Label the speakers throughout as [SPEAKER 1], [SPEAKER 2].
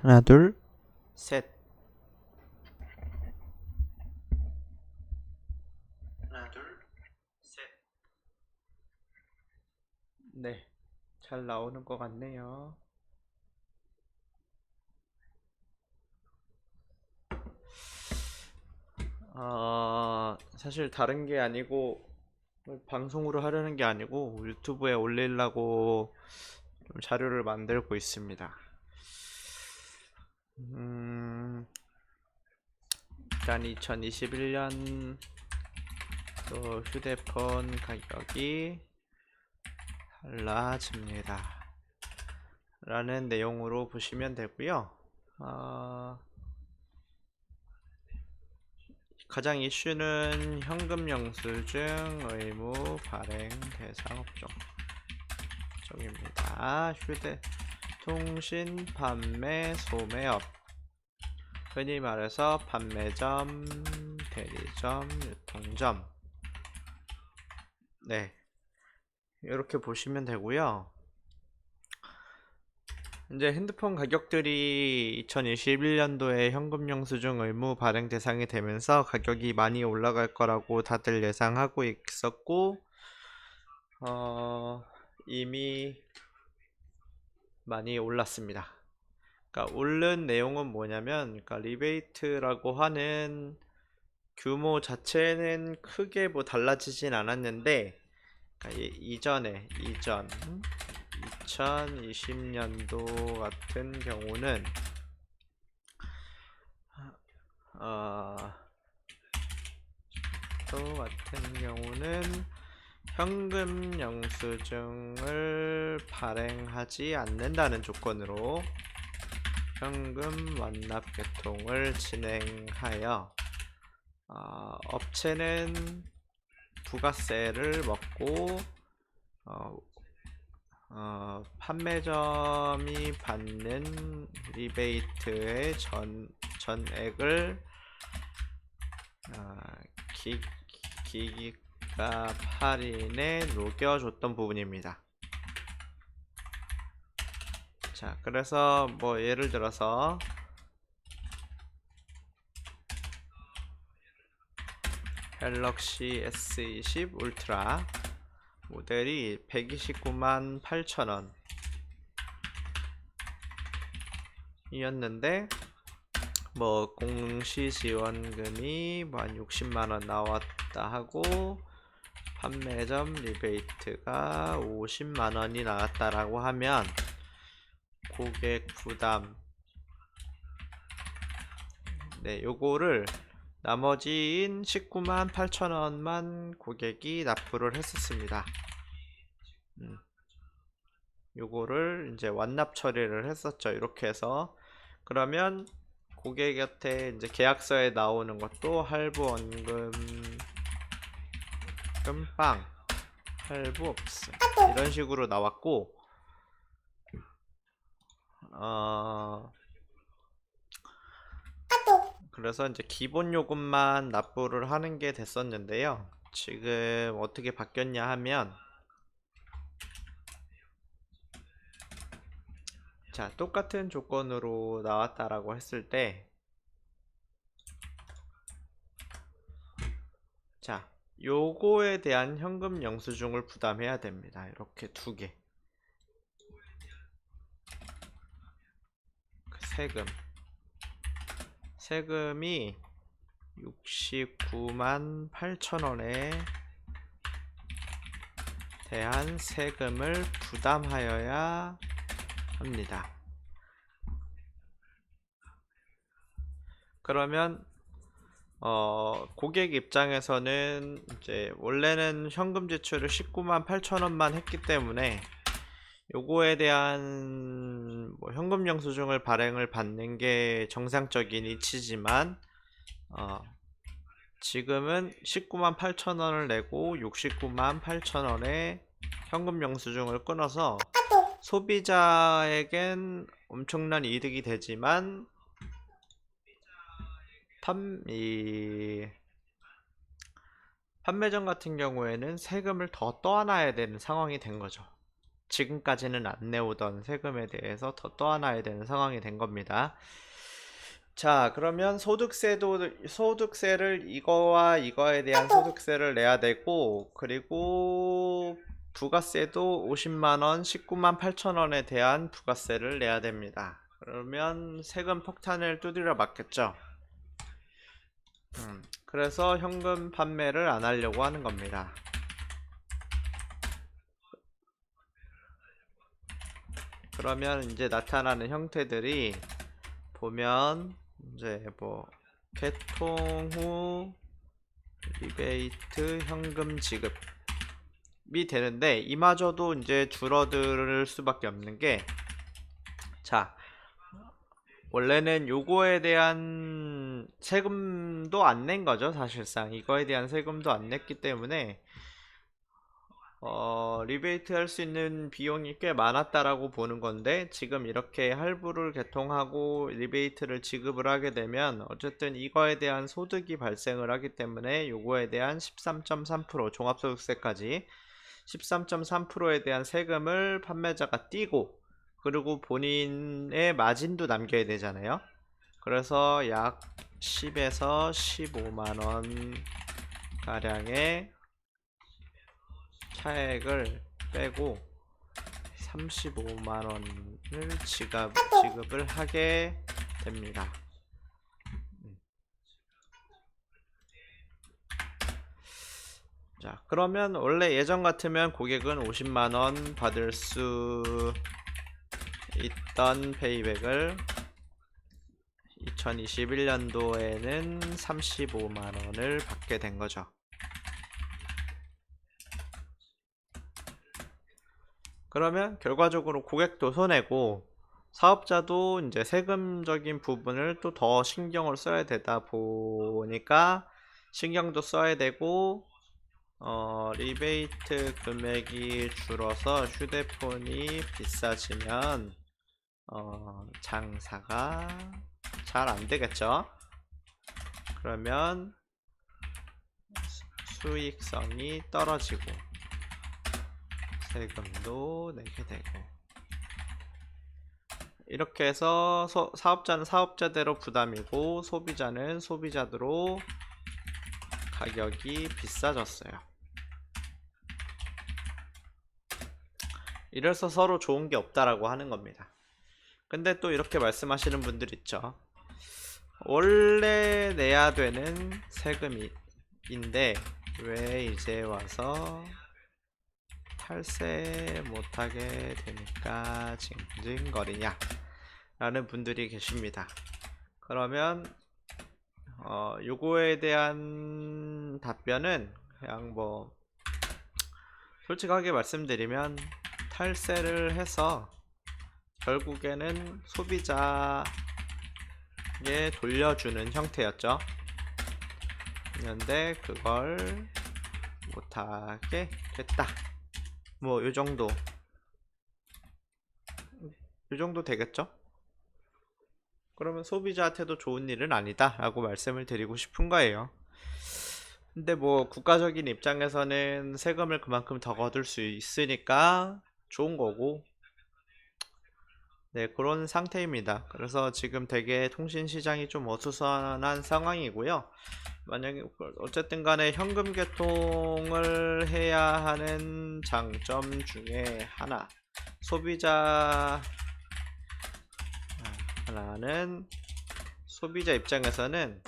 [SPEAKER 1] 하나, 둘, 셋. 하나, 둘, 셋. 네, 잘 나오는 것 같네요. 사실 다른 게 아니고, 방송으로 하려는 게 아니고, 유튜브에 올리려고 좀 자료를 만들고 있습니다. 일단 2021년 또 휴대폰 가격이 달라집니다. 라는 내용으로 보시면 되고요. 가장 이슈는 현금 영수증 의무 발행 대상 업종 쪽입니다. 휴대통신 판매 소매업, 흔히 말해서 판매점, 대리점, 유통점. 네, 이렇게 보시면 되고요. 이제 핸드폰 가격들이 2021년도에 현금 영수증 의무 발행 대상이 되면서 가격이 많이 올라갈 거라고 다들 예상하고 있었고, 이미 많이 올랐습니다. 그러니까 오른 내용은 뭐냐면, 그러니까 리베이트라고 하는 규모 자체는 크게 뭐 달라지진 않았는데, 그러니까 이전 2020년도 같은 경우는 어, 또 같은 경우는 현금 영수증을 발행하지 않는다는 조건으로 현금 완납 개통을 진행하여 업체는 부가세를 먹고 판매점이 받는 리베이트의 전액을 기기가 할인에 녹여줬던 부분입니다. 자, 그래서 뭐 예를 들어서 갤럭시 S20 울트라 모델이 129만 8천원 이었는데, 뭐 공시지원금이 뭐 한 60만원 나왔다 하고 판매점 리베이트가 50만원이 나왔다라고 하면 고객 부담, 네, 요거를 나머지인 19만 8천원만 고객이 납부를 했었습니다. 요거를 이제 완납 처리를 했었죠. 이렇게 해서 그러면 고객한테 이제 계약서에 나오는 것도 할부 원금 금빵 할부 없음 이런 식으로 나왔고, 그래서 이제 기본 요금만 납부를 하는 게 됐었는데요. 지금 어떻게 바뀌었냐 하면, 자, 똑같은 조건으로 나왔다라고 했을 때, 자, 요거에 대한 현금 영수증을 부담해야 됩니다. 이렇게 두 개. 세금이 69만 8천원에 대한 세금을 부담하여야 합니다. 그러면 고객 입장에서는 이제 원래는 현금 지출을 19만 8천원만 했기 때문에 요거에 대한 뭐 현금 영수증을 발행을 받는 게 정상적인 이치지만, 지금은 19만 8천원을 내고 69만 8천원의 현금 영수증을 끊어서 소비자에겐 엄청난 이득이 되지만 판매점 같은 경우에는 세금을 더 떠안아야 되는 상황이 된 거죠. 지금까지는 안 내오던 세금에 대해서 더 떠안아야 되는 상황이 된 겁니다. 자, 그러면 소득세를 이거와 이거에 대한 소득세를 내야 되고, 그리고 부가세도 50만원, 19만 8천원에 대한 부가세를 내야 됩니다. 그러면 세금 폭탄을 두드려 맞겠죠. 그래서 현금 판매를 안 하려고 하는 겁니다. 그러면 이제 나타나는 형태들이 보면 이제 뭐 개통 후 리베이트 현금 지급이 되는데, 이마저도 이제 줄어들 수밖에 없는 게, 자, 원래는 요거에 대한 세금도 안 낸 거죠. 사실상 이거에 대한 세금도 안 냈기 때문에 리베이트 할 수 있는 비용이 꽤 많았다라고 보는 건데, 지금 이렇게 할부를 개통하고 리베이트를 지급을 하게 되면 어쨌든 이거에 대한 소득이 발생을 하기 때문에 요거에 대한 13.3% 종합소득세까지 13.3%에 대한 세금을 판매자가 떼고, 그리고 본인의 마진도 남겨야 되잖아요. 그래서 약 10에서 15만원 가량의 차액을 빼고 35만원을 지급을 하게 됩니다. 자, 그러면 원래 예전 같으면 고객은 50만원 받을 수 있던 페이백을 2021년도에는 35만원을 받게 된 거죠. 그러면 결과적으로 고객도 손해고, 사업자도 이제 세금적인 부분을 또 더 신경을 써야 되다 보니까 신경도 써야 되고, 리베이트 금액이 줄어서 휴대폰이 비싸지면 장사가 잘 안 되겠죠. 그러면 수익성이 떨어지고 세금도 내게 되고, 이렇게 해서 사업자는 사업자대로 부담이고 소비자는 소비자대로 가격이 비싸졌어요. 이래서 서로 좋은 게 없다라고 하는 겁니다. 근데 또 이렇게 말씀하시는 분들 있죠. 원래 내야 되는 세금인데 왜 이제 와서 탈세 못하게 되니까 징징거리냐 라는 분들이 계십니다. 그러면 요거에 대한 답변은 그냥 뭐 솔직하게 말씀드리면, 탈세를 해서 결국에는 소비자에 돌려주는 형태였죠. 그런데 그걸 못하게 됐다. 뭐 요정도 되겠죠? 그러면 소비자한테도 좋은 일은 아니다 라고 말씀을 드리고 싶은 거예요. 근데 뭐 국가적인 입장에서는 세금을 그만큼 더 거둘 수 있으니까 좋은 거고, 네, 그런 상태입니다. 그래서 지금 되게 통신시장이 좀 어수선한 상황이고요. 만약에 어쨌든 간에 현금 개통을 해야 하는 장점 중에 하나는 소비자 입장에서는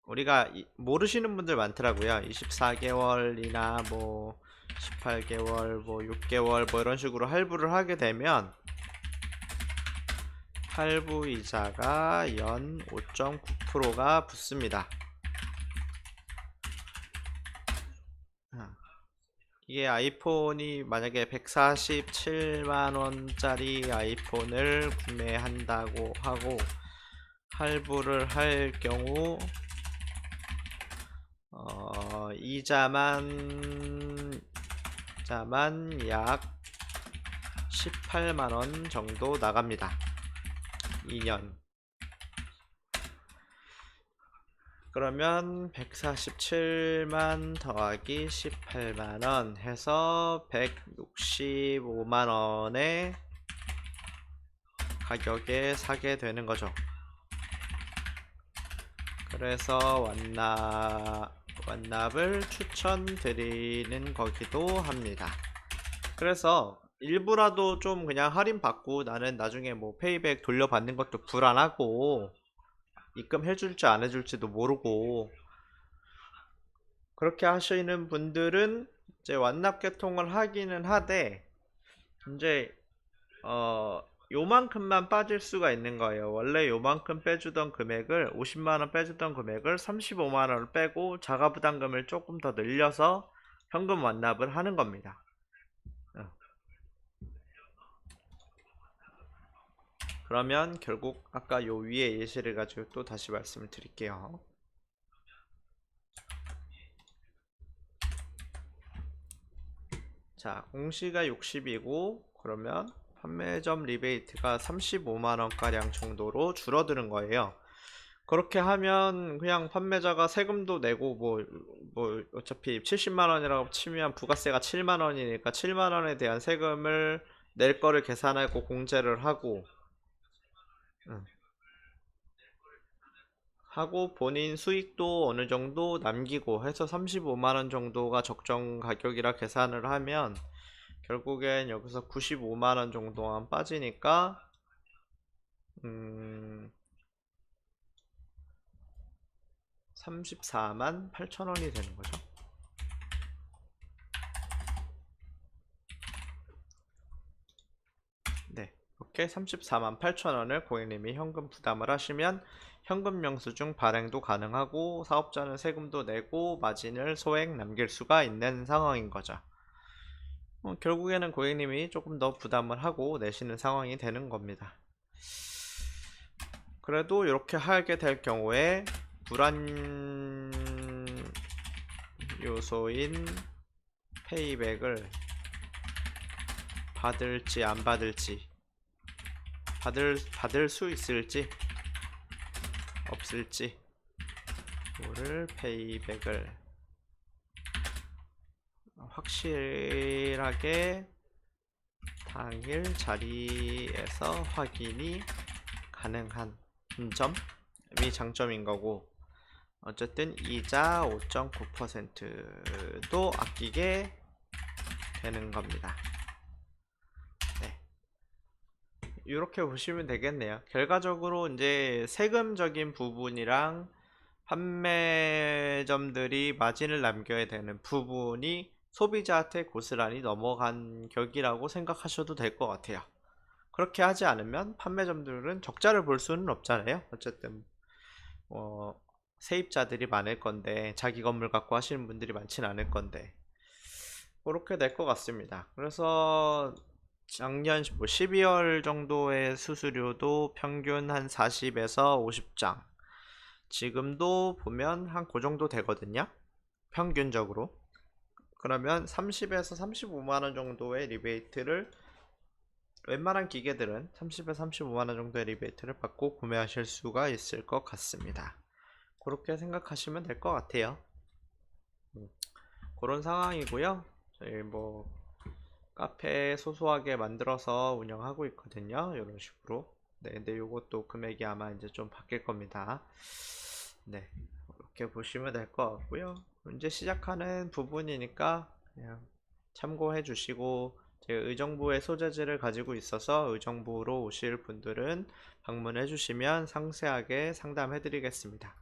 [SPEAKER 1] 우리가 모르시는 분들 많더라고요. 24개월이나 뭐 18개월, 뭐 6개월 뭐 이런 식으로 할부를 하게 되면 할부 이자가 연 5.9%가 붙습니다. 이게 아이폰이 만약에 147만원짜리 아이폰을 구매한다고 하고 할부를 할 경우 이자만 약 18만원 정도 나갑니다. 2년. 그러면 147만 더하기 18만원 해서 165만원의 가격에 사게 되는 거죠. 그래서 완납을 추천드리는 거기도 합니다. 그래서 일부라도 좀 그냥 할인 받고 나는 나중에 뭐 페이백 돌려받는 것도 불안하고 입금해줄지 안 해줄지도 모르고 그렇게 하시는 분들은 이제 완납 개통을 하기는 하되 이제 요만큼만 빠질 수가 있는 거예요. 원래 요만큼 빼주던 금액을 50만원 빼주던 금액을 35만원을 빼고 자가부담금을 조금 더 늘려서 현금 완납을 하는 겁니다. 그러면 결국 아까 요 위에 예시를 가지고 또 다시 말씀을 드릴게요. 자, 공시가 60이고 그러면 판매점 리베이트가 35만원가량 정도로 줄어드는 거예요. 그렇게 하면 그냥 판매자가 세금도 내고 뭐 어차피 70만원이라고 치면 부가세가 7만원이니까 7만원에 대한 세금을 낼 거를 계산하고 공제를 하고 본인 수익도 어느 정도 남기고 해서 35만원 정도가 적정 가격이라 계산을 하면 결국엔 여기서 95만원 정도만 빠지니까 34만 8천원이 되는 거죠. 네, 이렇게 34만 8천원을 고객님이 현금 부담을 하시면 현금 영수증 발행도 가능하고 사업자는 세금도 내고 마진을 소액 남길 수가 있는 상황인 거죠. 결국에는 고객님이 조금 더 부담을 하고 내시는 상황이 되는 겁니다. 그래도 이렇게 하게 될 경우에 불안 요소인 페이백을 받을지 안 받을지 받을 수 있을지 없을지 를 페이백을 확실하게 당일 자리에서 확인이 가능한 점이 장점인 거고 어쨌든 이자 5.9%도 아끼게 되는 겁니다. 네. 이렇게 보시면 되겠네요. 결과적으로 이제 세금적인 부분이랑 판매점들이 마진을 남겨야 되는 부분이 소비자한테 고스란히 넘어간 격이라고 생각하셔도 될 것 같아요. 그렇게 하지 않으면 판매점들은 적자를 볼 수는 없잖아요. 어쨌든 세입자들이 많을 건데 자기 건물 갖고 하시는 분들이 많지는 않을 건데 그렇게 될 것 같습니다. 그래서 작년 12월 정도의 수수료도 평균 한 40에서 50장 지금도 보면 한 그 정도 되거든요. 평균적으로. 그러면 30에서 35만원 정도의 리베이트를 웬만한 기계들은 30에서 35만원 정도의 리베이트를 받고 구매하실 수가 있을 것 같습니다. 그렇게 생각하시면 될 것 같아요. 그런 상황이고요. 저희 뭐 카페 소소하게 만들어서 운영하고 있거든요. 이런 식으로. 네, 근데 요것도 금액이 아마 이제 좀 바뀔 겁니다. 네, 이렇게 보시면 될 것 같고요. 이제 시작하는 부분이니까 그냥 참고해 주시고 제 의정부의 소재지를 가지고 있어서 의정부로 오실 분들은 방문해 주시면 상세하게 상담해 드리겠습니다.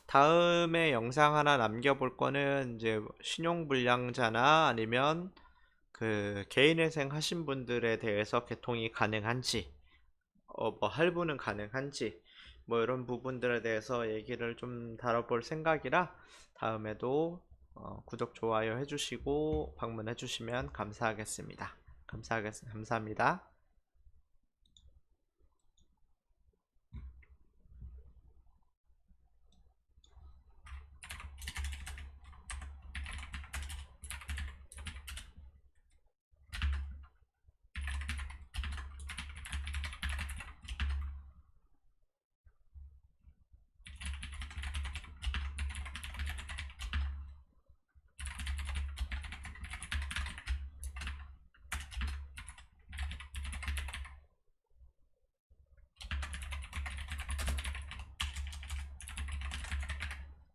[SPEAKER 1] 다음에 영상 하나 남겨볼 거는 이제 신용불량자나 아니면 그 개인회생 하신 분들에 대해서 개통이 가능한지 뭐 할부는 가능한지 뭐 이런 부분들에 대해서 얘기를 좀 다뤄볼 생각이라 다음에도 구독 좋아요 해주시고 방문해 주시면 감사하겠습니다. 감사합니다.